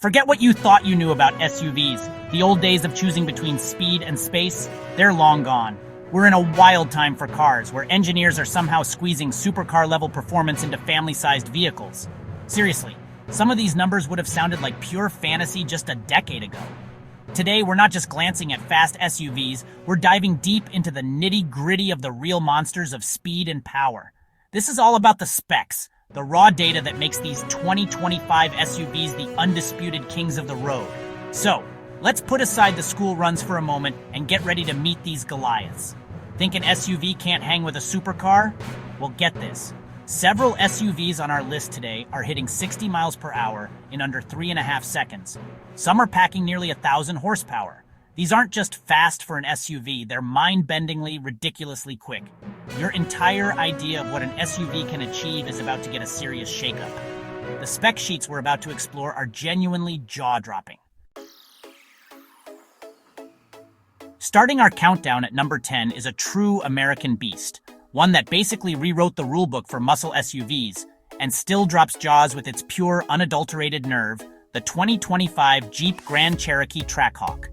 Forget what you thought you knew about SUVs. The old days of choosing between speed and space, they're long gone. We're in a wild time for cars, where engineers are somehow squeezing supercar-level performance into family-sized vehicles. Seriously, some of these numbers would have sounded like pure fantasy just a decade ago. Today, we're not just glancing at fast SUVs, we're diving deep into the nitty-gritty of the real monsters of speed and power. This is all about the specs, the raw data that makes these 2025 SUVs the undisputed kings of the road. So, let's put aside the school runs for a moment and get ready to meet these Goliaths. Think an SUV can't hang with a supercar? Well, get this. Several SUVs on our list today are hitting 60 miles per hour in under 3.5 seconds. Some are packing nearly 1,000 horsepower. These aren't just fast for an SUV, they're mind-bendingly, ridiculously quick. Your entire idea of what an SUV can achieve is about to get a serious shakeup. The spec sheets we're about to explore are genuinely jaw-dropping. Starting our countdown at number 10 is a true American beast, one that basically rewrote the rulebook for muscle SUVs and still drops jaws with its pure, unadulterated nerve, the 2025 Jeep Grand Cherokee Trackhawk.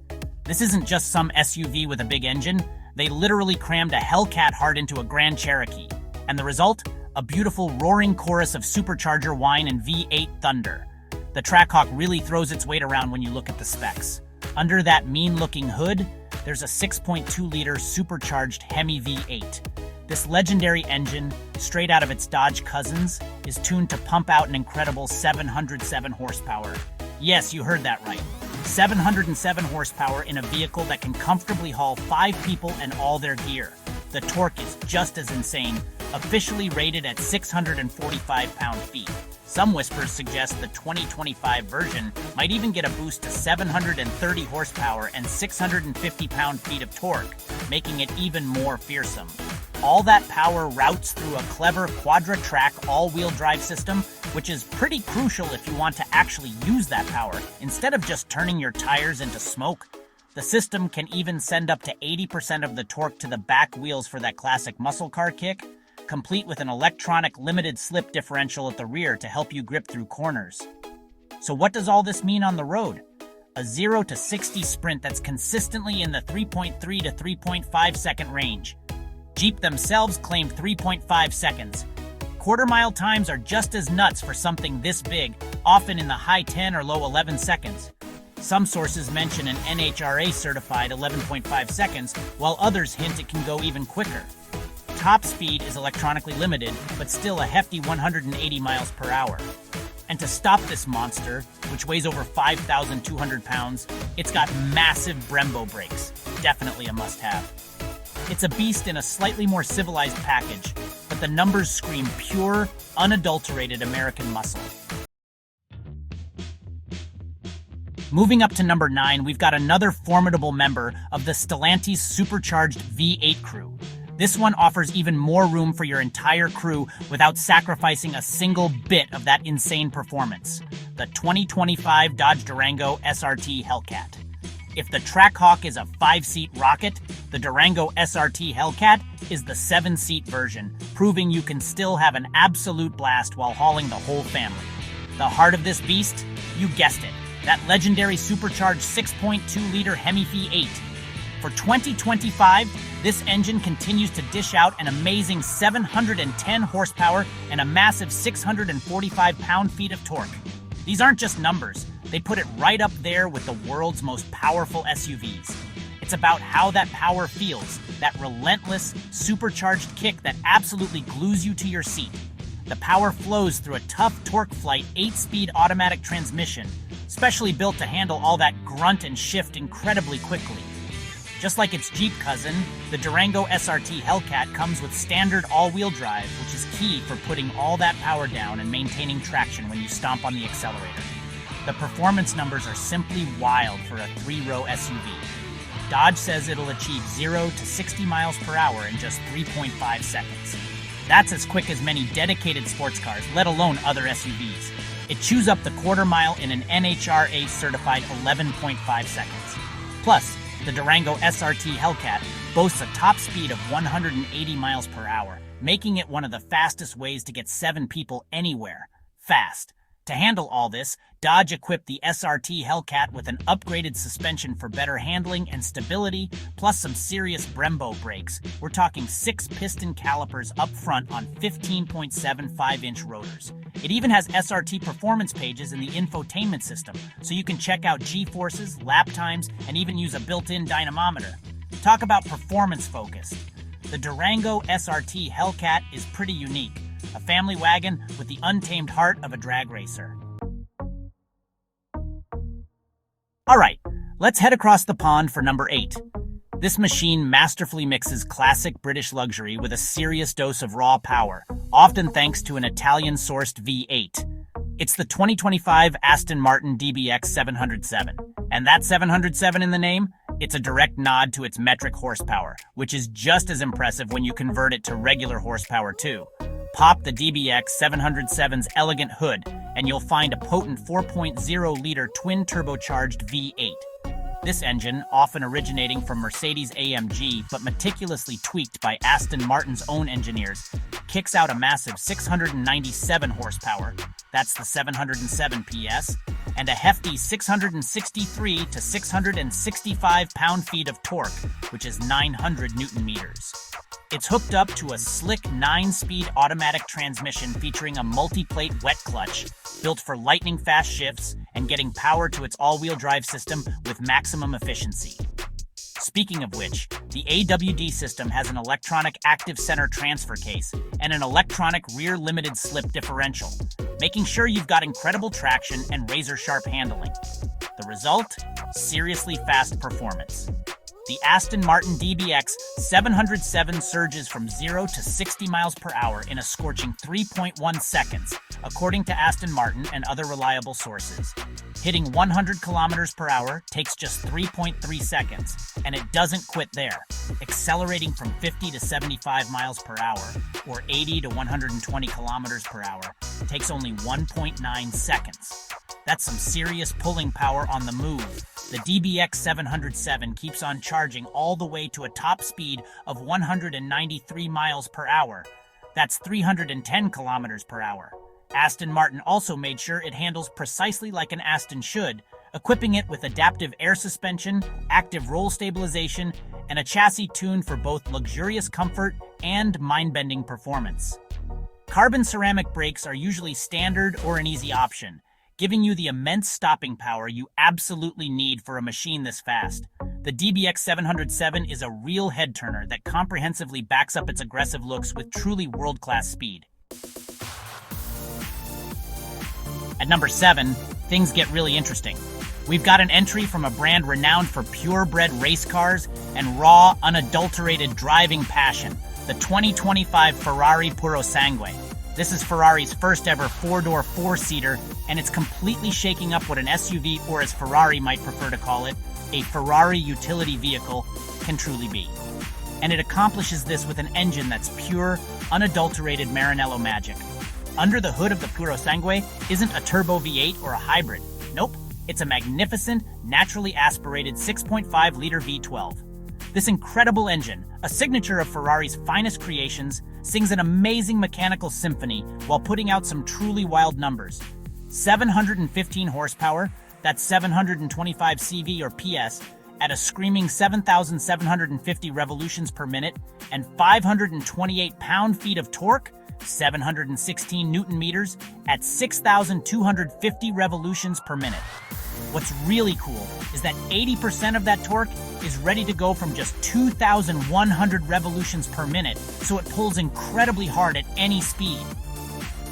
This isn't just some SUV with a big engine, they literally crammed a Hellcat heart into a Grand Cherokee. And the result? A beautiful roaring chorus of supercharger whine and V8 thunder. The Trackhawk really throws its weight around when you look at the specs. Under that mean-looking hood, there's a 6.2-liter supercharged Hemi V8. This legendary engine, straight out of its Dodge cousins, is tuned to pump out an incredible 707 horsepower. Yes, you heard that right. 707 horsepower in a vehicle that can comfortably haul 5 people and all their gear. The torque is just as insane, officially rated at 645 pound-feet. Some whispers suggest the 2025 version might even get a boost to 730 horsepower and 650 pound-feet of torque, making it even more fearsome. All that power routes through a clever quadra-track all-wheel drive system, which is pretty crucial if you want to actually use that power, instead of just turning your tires into smoke. The system can even send up to 80% of the torque to the back wheels for that classic muscle car kick, complete with an electronic limited slip differential at the rear to help you grip through corners. So what does all this mean on the road? A 0 to 60 sprint that's consistently in the 3.3 to 3.5 second range. Jeep themselves claimed 3.5 seconds. Quarter-mile times are just as nuts for something this big, often in the high 10 or low 11 seconds. Some sources mention an NHRA-certified 11.5 seconds, while others hint it can go even quicker. Top speed is electronically limited, but still a hefty 180 miles per hour. And to stop this monster, which weighs over 5,200 pounds, it's got massive Brembo brakes. Definitely a must-have. It's a beast in a slightly more civilized package, but the numbers scream pure, unadulterated American muscle. Moving up to number 9, we've got another formidable member of the Stellantis supercharged V8 crew. This one offers even more room for your entire crew without sacrificing a single bit of that insane performance. The 2025 Dodge Durango SRT Hellcat. If the Trackhawk is a 5-seat rocket, the Durango SRT Hellcat is the 7-seat version, proving you can still have an absolute blast while hauling the whole family. The heart of this beast? You guessed it, that legendary supercharged 6.2-liter Hemi V8. For 2025, this engine continues to dish out an amazing 710 horsepower and a massive 645 pound-feet of torque. These aren't just numbers, they put it right up there with the world's most powerful SUVs. It's about how that power feels, that relentless, supercharged kick that absolutely glues you to your seat. The power flows through a tough torque flight 8-speed automatic transmission, specially built to handle all that grunt and shift incredibly quickly. Just like its Jeep cousin, the Durango SRT Hellcat comes with standard all-wheel drive, which is key for putting all that power down and maintaining traction when you stomp on the accelerator. The performance numbers are simply wild for a 3-row SUV. Dodge says it'll achieve 0 to 60 miles per hour in just 3.5 seconds. That's as quick as many dedicated sports cars, let alone other SUVs. It chews up the quarter mile in an NHRA-certified 11.5 seconds. Plus, the Durango SRT Hellcat boasts a top speed of 180 miles per hour, making it one of the fastest ways to get 7 people anywhere. Fast. To handle all this, Dodge equipped the SRT Hellcat with an upgraded suspension for better handling and stability, plus some serious Brembo brakes. We're talking 6 piston calipers up front on 15.75-inch rotors. It even has SRT performance pages in the infotainment system, so you can check out G-forces, lap times, and even use a built-in dynamometer. Talk about performance-focused. The Durango SRT Hellcat is pretty unique. A family wagon with the untamed heart of a drag racer. Alright, let's head across the pond for number 8. This machine masterfully mixes classic British luxury with a serious dose of raw power, often thanks to an Italian-sourced V8. It's the 2025 Aston Martin DBX 707. And that 707 in the name? It's a direct nod to its metric horsepower, which is just as impressive when you convert it to regular horsepower too. Pop the DBX 707's elegant hood, and you'll find a potent 4.0-liter twin-turbocharged V8. This engine, often originating from Mercedes-AMG but meticulously tweaked by Aston Martin's own engineers, kicks out a massive 697 horsepower, that's the 707 PS, and a hefty 663 to 665 pound-feet of torque, which is 900 Newton-meters. It's hooked up to a slick 9-speed automatic transmission featuring a multi-plate wet clutch, built for lightning-fast shifts and getting power to its all-wheel drive system with maximum efficiency. Speaking of which, the AWD system has an electronic active center transfer case and an electronic rear limited slip differential, making sure you've got incredible traction and razor-sharp handling. The result? Seriously fast performance. The Aston Martin DBX 707 surges from 0 to 60 miles per hour in a scorching 3.1 seconds, according to Aston Martin and other reliable sources. Hitting 100 kilometers per hour takes just 3.3 seconds, and it doesn't quit there. Accelerating from 50 to 75 miles per hour, or 80 to 120 kilometers per hour, takes only 1.9 seconds. That's some serious pulling power on the move. The DBX 707 keeps on charging all the way to a top speed of 193 miles per hour. That's 310 kilometers per hour. Aston Martin also made sure it handles precisely like an Aston should, equipping it with adaptive air suspension, active roll stabilization, and a chassis tuned for both luxurious comfort and mind-bending performance. Carbon ceramic brakes are usually standard or an easy option, giving you the immense stopping power you absolutely need for a machine this fast. The DBX 707 is a real head-turner that comprehensively backs up its aggressive looks with truly world-class speed. At number 7, things get really interesting. We've got an entry from a brand renowned for purebred race cars and raw, unadulterated driving passion, the 2025 Ferrari Purosangue. This is Ferrari's first ever 4-door 4-seater, and it's completely shaking up what an SUV, or as Ferrari might prefer to call it, a Ferrari utility vehicle, can truly be. And it accomplishes this with an engine that's pure, unadulterated Maranello magic. Under the hood of the Purosangue isn't a turbo V8 or a hybrid. Nope, it's a magnificent, naturally aspirated 6.5-liter V12. This incredible engine, a signature of Ferrari's finest creations, sings an amazing mechanical symphony while putting out some truly wild numbers. 715 horsepower, that's 725 CV or PS, at a screaming 7,750 revolutions per minute, and 528 pound-feet of torque, 716 Newton-meters, at 6,250 revolutions per minute. What's really cool is that 80% of that torque is ready to go from just 2,100 revolutions per minute, so it pulls incredibly hard at any speed.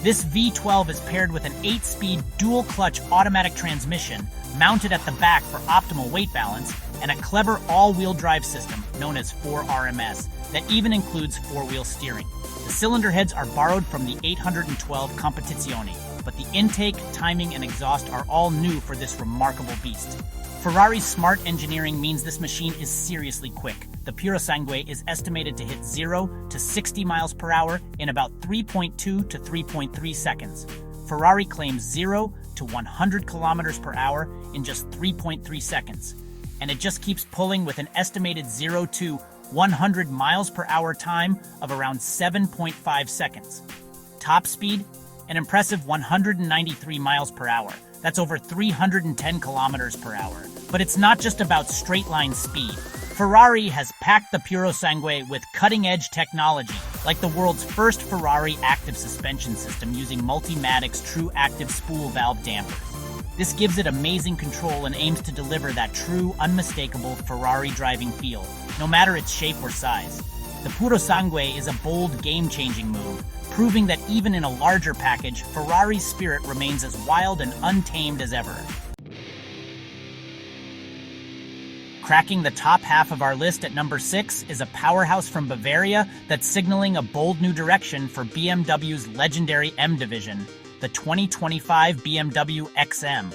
This V12 is paired with an 8-speed dual-clutch automatic transmission mounted at the back for optimal weight balance, and a clever all-wheel drive system known as 4RMS that even includes 4-wheel steering. The cylinder heads are borrowed from the 812 Competizione, but the intake, timing, and exhaust are all new for this remarkable beast. Ferrari's smart engineering means this machine is seriously quick. The Purosangue is estimated to hit 0 to 60 miles per hour in about 3.2 to 3.3 seconds. Ferrari claims 0 to 100 kilometers per hour in just 3.3 seconds. And it just keeps pulling with an estimated 0 to 100 miles per hour time of around 7.5 seconds. Top speed? an impressive 193 miles per hour. That's over 310 kilometers per hour. But it's not just about straight-line speed. Ferrari has packed the Purosangue with cutting-edge technology, like the world's first Ferrari active suspension system using Multimatic's true active spool valve dampers. This gives it amazing control and aims to deliver that true, unmistakable Ferrari driving feel, no matter its shape or size. The Purosangue is a bold, game-changing move, proving that even in a larger package, Ferrari's spirit remains as wild and untamed as ever. Cracking the top half of our list at number 6 is a powerhouse from Bavaria that's signaling a bold new direction for BMW's legendary M division, the 2025 BMW XM.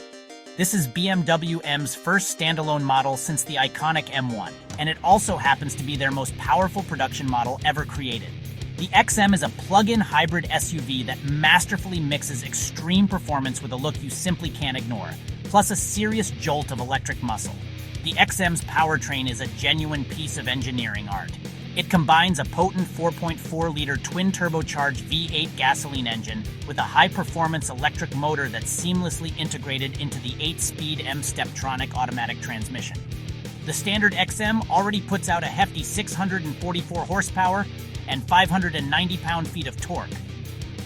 This is BMW M's first standalone model since the iconic M1, and it also happens to be their most powerful production model ever created. The XM is a plug-in hybrid SUV that masterfully mixes extreme performance with a look you simply can't ignore, plus a serious jolt of electric muscle. The XM's powertrain is a genuine piece of engineering art. It combines a potent 4.4-liter twin-turbocharged V8 gasoline engine with a high-performance electric motor that's seamlessly integrated into the 8-speed M-Steptronic automatic transmission. The standard XM already puts out a hefty 644 horsepower and 590 pound-feet of torque.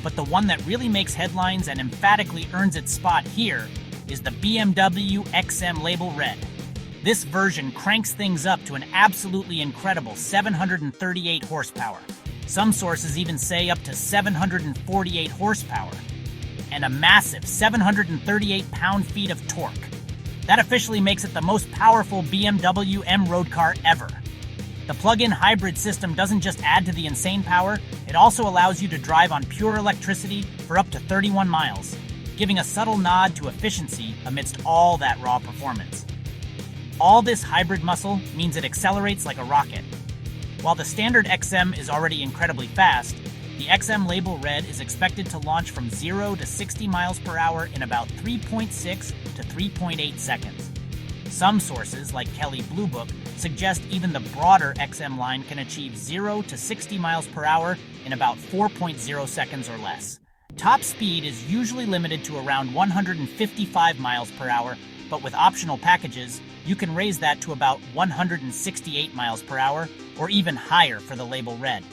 But the one that really makes headlines and emphatically earns its spot here is the BMW XM Label Red. This version cranks things up to an absolutely incredible 738 horsepower. Some sources even say up to 748 horsepower, and a massive 738 pound-feet of torque. That officially makes it the most powerful BMW M road car ever. The plug-in hybrid system doesn't just add to the insane power, it also allows you to drive on pure electricity for up to 31 miles, giving a subtle nod to efficiency amidst all that raw performance. All this hybrid muscle means it accelerates like a rocket. While the standard XM is already incredibly fast, the XM Label Red is expected to launch from 0 to 60 miles per hour in about 3.6 to 3.8 seconds. Some sources, like Kelley Blue Book, suggest even the broader XM line can achieve 0 to 60 miles per hour in about 4.0 seconds or less. Top speed is usually limited to around 155 miles per hour, but with optional packages, you can raise that to about 168 miles per hour, or even higher for the Label Red.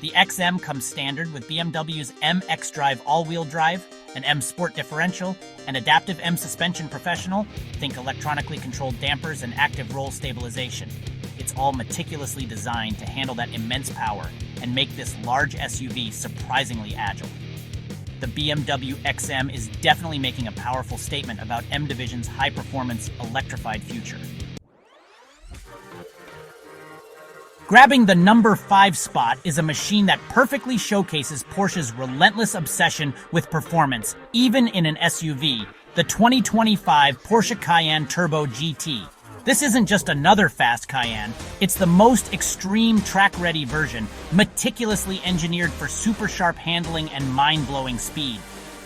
The XM comes standard with BMW's M xDrive all-wheel drive, an M Sport differential, and adaptive M suspension professional, think electronically controlled dampers and active roll stabilization. It's all meticulously designed to handle that immense power and make this large SUV surprisingly agile. The BMW XM is definitely making a powerful statement about M Division's high-performance, electrified future. Grabbing the number 5 spot is a machine that perfectly showcases Porsche's relentless obsession with performance, even in an SUV, the 2025 Porsche Cayenne Turbo GT. This isn't just another fast Cayenne, it's the most extreme track-ready version, meticulously engineered for super sharp handling and mind-blowing speed.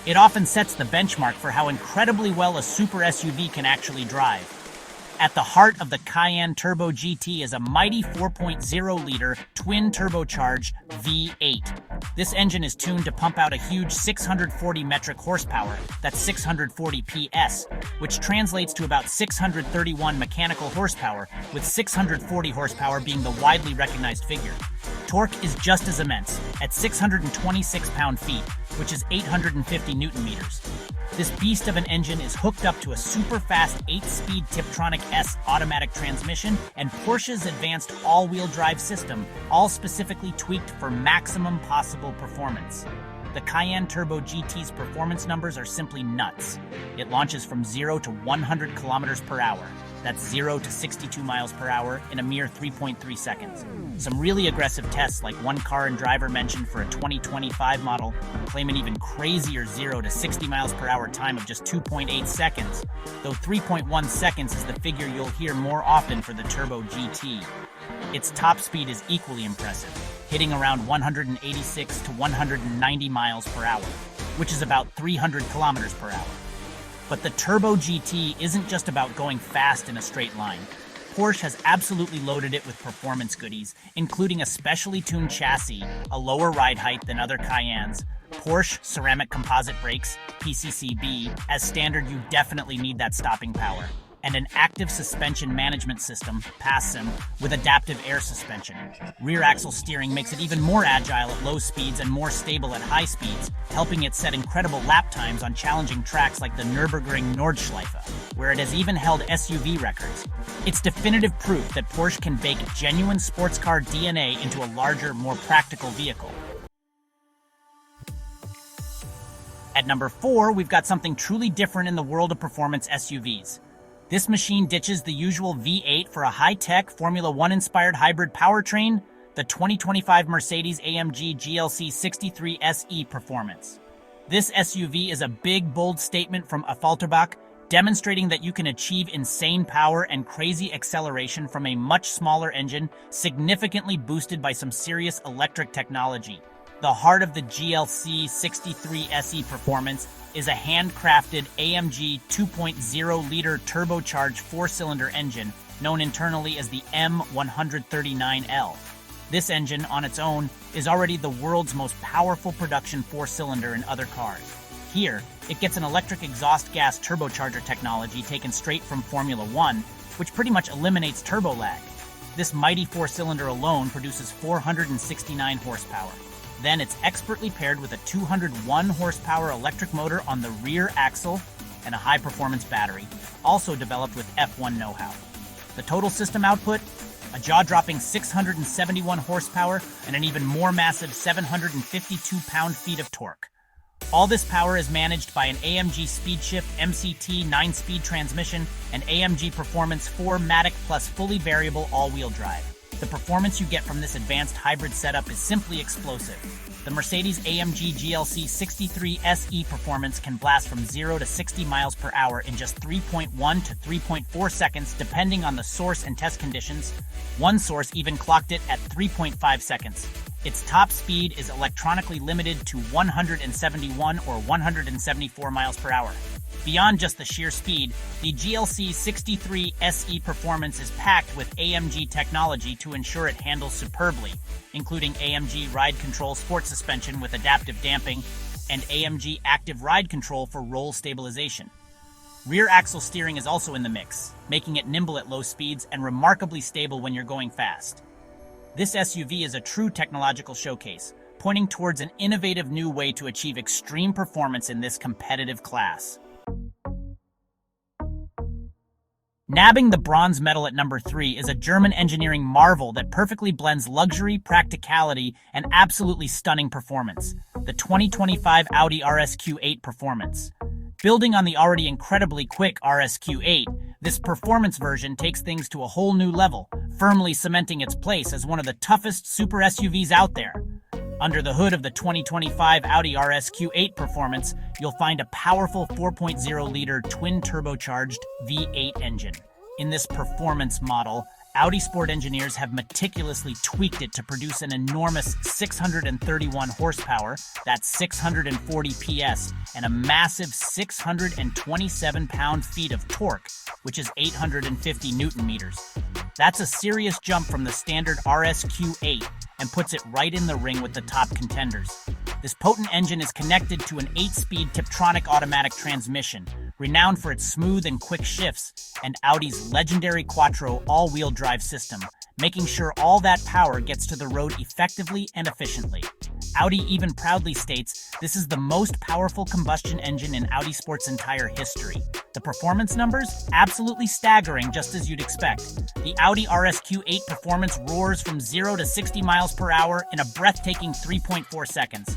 It often sets the benchmark for how incredibly well a super SUV can actually drive. At the heart of the Cayenne Turbo GT is a mighty 4.0-liter twin-turbocharged V8. This engine is tuned to pump out a huge 640 metric horsepower, that's 640 PS, which translates to about 631 mechanical horsepower, with 640 horsepower being the widely recognized figure. Torque is just as immense, at 626 pound-feet, which is 850 newton-meters. This beast of an engine is hooked up to a super-fast 8-speed Tiptronic S automatic transmission and Porsche's advanced all-wheel drive system, all specifically tweaked for maximum possible performance. The Cayenne Turbo GT's performance numbers are simply nuts. It launches from 0 to 100 kilometers per hour. That's 0 to 62 miles per hour in a mere 3.3 seconds. Some really aggressive tests, like one car and driver mentioned for a 2025 model, claim an even crazier 0 to 60 miles per hour time of just 2.8 seconds, though 3.1 seconds is the figure you'll hear more often for the Turbo GT. Its top speed is equally impressive, hitting around 186 to 190 miles per hour, which is about 300 kilometers per hour. But the Turbo GT isn't just about going fast in a straight line. Porsche has absolutely loaded it with performance goodies, including a specially tuned chassis, a lower ride height than other Cayennes, Porsche ceramic composite brakes, PCCB. As standard, you definitely need that stopping power. And an active suspension management system, PASSIM, with adaptive air suspension. Rear axle steering makes it even more agile at low speeds and more stable at high speeds, helping it set incredible lap times on challenging tracks like the Nürburgring Nordschleife, where it has even held SUV records. It's definitive proof that Porsche can bake genuine sports car DNA into a larger, more practical vehicle. At number 4, we've got something truly different in the world of performance SUVs. This machine ditches the usual V8 for a high-tech Formula One-inspired hybrid powertrain, the 2025 Mercedes-AMG GLC 63 SE Performance. This SUV is a big, bold statement from Affalterbach, demonstrating that you can achieve insane power and crazy acceleration from a much smaller engine, significantly boosted by some serious electric technology. The heart of the GLC 63 SE Performance is a handcrafted AMG 2.0-liter turbocharged four-cylinder engine known internally as the M139L. This engine, on its own, is already the world's most powerful production four-cylinder in other cars. Here, it gets an electric exhaust gas turbocharger technology taken straight from Formula One, which pretty much eliminates turbo lag. This mighty four-cylinder alone produces 469 horsepower. Then it's expertly paired with a 201 horsepower electric motor on the rear axle and a high-performance battery, also developed with F1 know-how. The total system output? A jaw-dropping 671 horsepower and an even more massive 752 pound-feet of torque. All this power is managed by an AMG SpeedShift MCT 9-speed transmission and AMG Performance 4MATIC Plus fully variable all-wheel drive. The performance you get from this advanced hybrid setup is simply explosive. The Mercedes-AMG GLC 63 SE Performance can blast from 0 to 60 miles per hour in just 3.1 to 3.4 seconds depending on the source and test conditions. One source even clocked it at 3.5 seconds. Its top speed is electronically limited to 171 or 174 miles per hour. Beyond just the sheer speed, the GLC 63 SE Performance is packed with AMG technology to ensure it handles superbly, including AMG Ride Control Sport Suspension with adaptive damping and AMG Active Ride Control for roll stabilization. Rear axle steering is also in the mix, making it nimble at low speeds and remarkably stable when you're going fast. This SUV is a true technological showcase, pointing towards an innovative new way to achieve extreme performance in this competitive class. Nabbing the bronze medal at number 3 is a German engineering marvel that perfectly blends luxury, practicality, and absolutely stunning performance, the 2025 Audi RSQ8 Performance. Building on the already incredibly quick RSQ8, this performance version takes things to a whole new level, firmly cementing its place as one of the toughest super SUVs out there. Under the hood of the 2025 Audi RSQ8 Performance, you'll find a powerful 4.0-liter twin-turbocharged V8 engine. In this performance model, Audi Sport engineers have meticulously tweaked it to produce an enormous 631 horsepower, that's 640 PS, and a massive 627 pound-feet of torque, which is 850 Newton-meters. That's a serious jump from the standard RSQ8 and puts it right in the ring with the top contenders. This potent engine is connected to an 8-speed Tiptronic automatic transmission, renowned for its smooth and quick shifts, and Audi's legendary Quattro all-wheel drive system, making sure all that power gets to the road effectively and efficiently. Audi even proudly states this is the most powerful combustion engine in Audi Sport's entire history. The performance numbers? Absolutely staggering, just as you'd expect. The Audi RSQ8 Performance roars from 0 to 60 miles per hour in a breathtaking 3.4 seconds.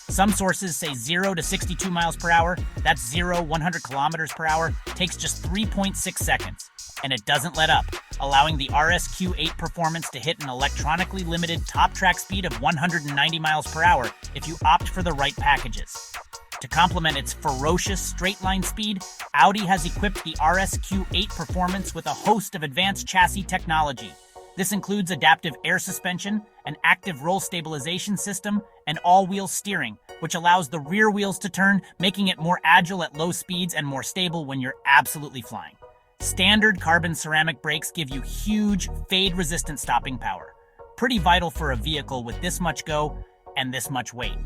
Some sources say 0 to 62 miles per hour, that's 100 kilometers per hour, takes just 3.6 seconds. And it doesn't let up, allowing the RSQ8 Performance to hit an electronically limited top track speed of 190 miles per hour if you opt for the right packages. To complement its ferocious straight-line speed, Audi has equipped the RSQ8 Performance with a host of advanced chassis technology. This includes adaptive air suspension, an active roll stabilization system, and all-wheel steering, which allows the rear wheels to turn, making it more agile at low speeds and more stable when you're absolutely flying. Standard carbon ceramic brakes give you huge, fade-resistant stopping power. Pretty vital for a vehicle with this much go and this much weight.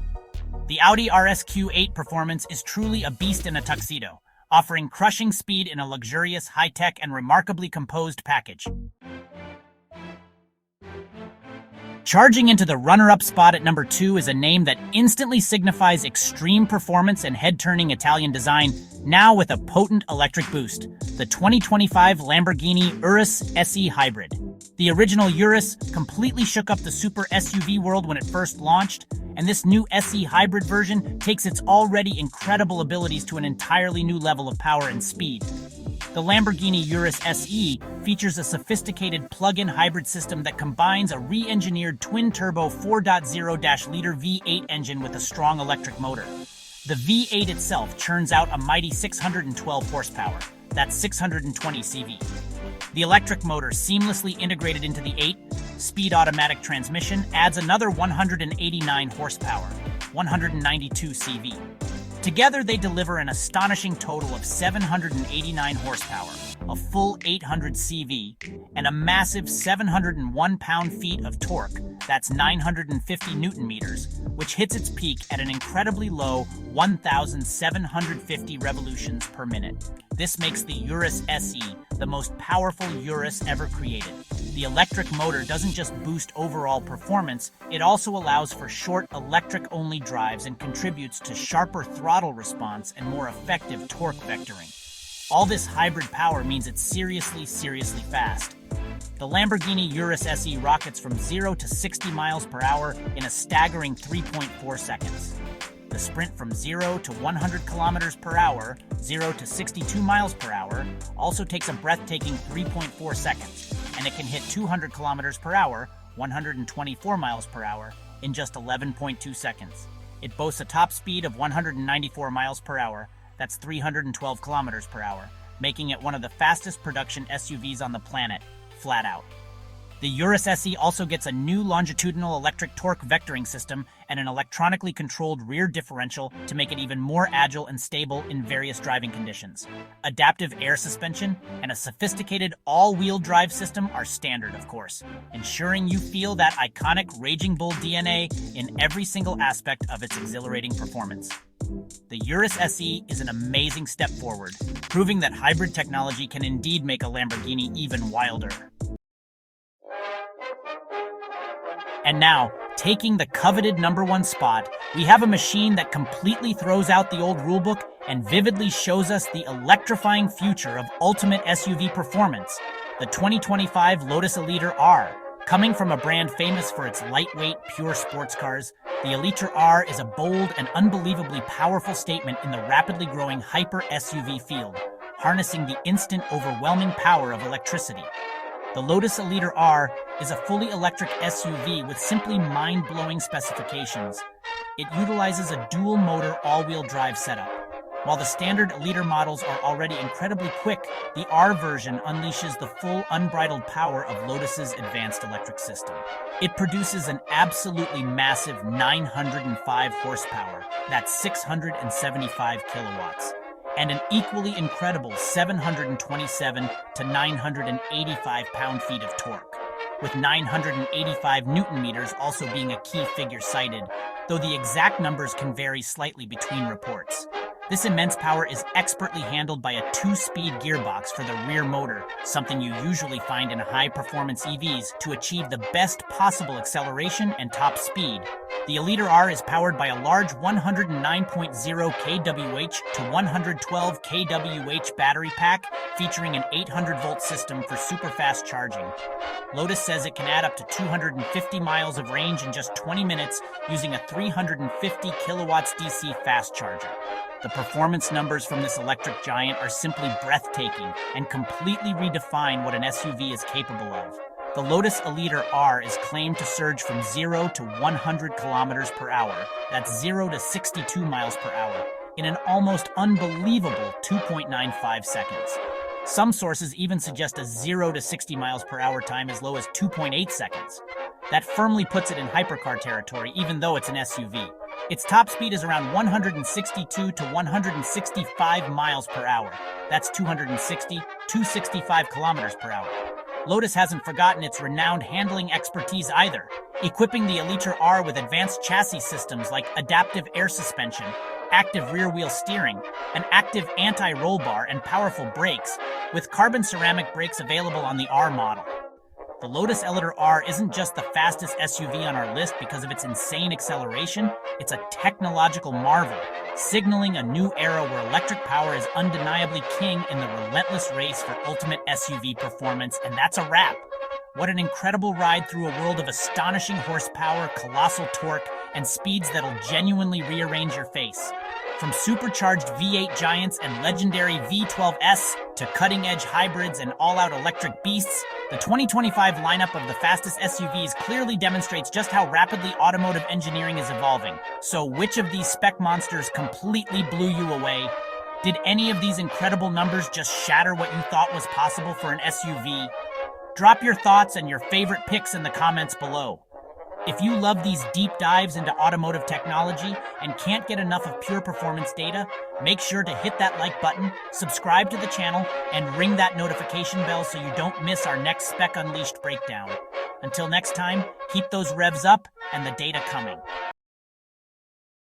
The Audi RSQ8 Performance is truly a beast in a tuxedo, offering crushing speed in a luxurious, high-tech, and remarkably composed package. Charging into the runner-up spot at number 2 is a name that instantly signifies extreme performance and head-turning Italian design, now with a potent electric boost: the 2025 Lamborghini Urus SE Hybrid. The original Urus completely shook up the super SUV world when it first launched, and this new SE Hybrid version takes its already incredible abilities to an entirely new level of power and speed. The Lamborghini Urus SE features a sophisticated plug-in hybrid system that combines a re-engineered twin-turbo 4.0-liter V8 engine with a strong electric motor. The V8 itself churns out a mighty 612 horsepower. That's 620 CV. The electric motor, seamlessly integrated into the 8-speed automatic transmission, adds another 189 horsepower, 192 CV. Together, they deliver an astonishing total of 789 horsepower, a full 800 CV, and a massive 701 pound-feet of torque, that's 950 Newton-meters, which hits its peak at an incredibly low 1,750 revolutions per minute. This makes the Urus SE the most powerful Urus ever created. The electric motor doesn't just boost overall performance, it also allows for short electric-only drives and contributes to sharper throttle response and more effective torque vectoring. All this hybrid power means it's seriously fast. The Lamborghini Urus SE rockets from 0 to 60 miles per hour in a staggering 3.4 seconds. The sprint from 0 to 100 kilometers per hour, 0 to 62 miles per hour, also takes a breathtaking 3.4 seconds, and it can hit 200 kilometers per hour, 124 miles per hour, in just 11.2 seconds. It boasts a top speed of 194 miles per hour, that's 312 kilometers per hour, making it one of the fastest production SUVs on the planet, flat out. The Urus SE also gets a new longitudinal electric torque vectoring system and an electronically controlled rear differential to make it even more agile and stable in various driving conditions. Adaptive air suspension and a sophisticated all-wheel drive system are standard, of course, ensuring you feel that iconic Raging Bull DNA in every single aspect of its exhilarating performance. The Urus SE is an amazing step forward, proving that hybrid technology can indeed make a Lamborghini even wilder. And now, taking the coveted #1 spot, we have a machine that completely throws out the old rulebook and vividly shows us the electrifying future of ultimate SUV performance, the 2025 Lotus Eliter R. Coming from a brand famous for its lightweight, pure sports cars, the Eliter R is a bold and unbelievably powerful statement in the rapidly growing hyper-SUV field, harnessing the instant, overwhelming power of electricity. The Lotus Eliter R is a fully electric SUV with simply mind-blowing specifications. It utilizes a dual-motor all-wheel drive setup. While the standard Eliter models are already incredibly quick, the R version unleashes the full unbridled power of Lotus's advanced electric system. It produces an absolutely massive 905 horsepower, that's 675 kilowatts, and an equally incredible 727 to 985 pound-feet of torque, with 985 Newton-meters also being a key figure cited, though the exact numbers can vary slightly between reports. This immense power is expertly handled by a 2-speed gearbox for the rear motor, something you usually find in high-performance EVs, to achieve the best possible acceleration and top speed. The Eliter R is powered by a large 109.0 kWh to 112 kWh battery pack, featuring an 800-volt system for super-fast charging. Lotus says it can add up to 250 miles of range in just 20 minutes using a 350 kilowatts DC fast charger. The performance numbers from this electric giant are simply breathtaking and completely redefine what an SUV is capable of. The Lotus Eliter R is claimed to surge from 0 to 100 kilometers per hour, that's 0 to 62 miles per hour, in an almost unbelievable 2.95 seconds. Some sources even suggest a 0 to 60 miles per hour time as low as 2.8 seconds. That firmly puts it in hypercar territory, even though it's an SUV. Its top speed is around 162 to 165 miles per hour. That's 265 kilometers per hour. Lotus hasn't forgotten its renowned handling expertise either. equipping the Eliter R with advanced chassis systems like adaptive air suspension, active rear-wheel steering, an active anti-roll bar, and powerful brakes, with carbon ceramic brakes available on the R model. The Lotus Eliter R isn't just the fastest SUV on our list because of its insane acceleration, it's a technological marvel, signaling a new era where electric power is undeniably king in the relentless race for ultimate SUV performance, and that's a wrap. What an incredible ride through a world of astonishing horsepower, colossal torque, and speeds that'll genuinely rearrange your face. From supercharged V8 giants and legendary V12s to cutting-edge hybrids and all-out electric beasts, the 2025 lineup of the fastest SUVs clearly demonstrates just how rapidly automotive engineering is evolving. So which of these spec monsters completely blew you away? Did any of these incredible numbers just shatter what you thought was possible for an SUV? Drop your thoughts and your favorite picks in the comments below. If you love these deep dives into automotive technology and can't get enough of pure performance data, make sure to hit that like button, subscribe to the channel, and ring that notification bell so you don't miss our next Spec Unleashed breakdown. Until next time, keep those revs up and the data coming.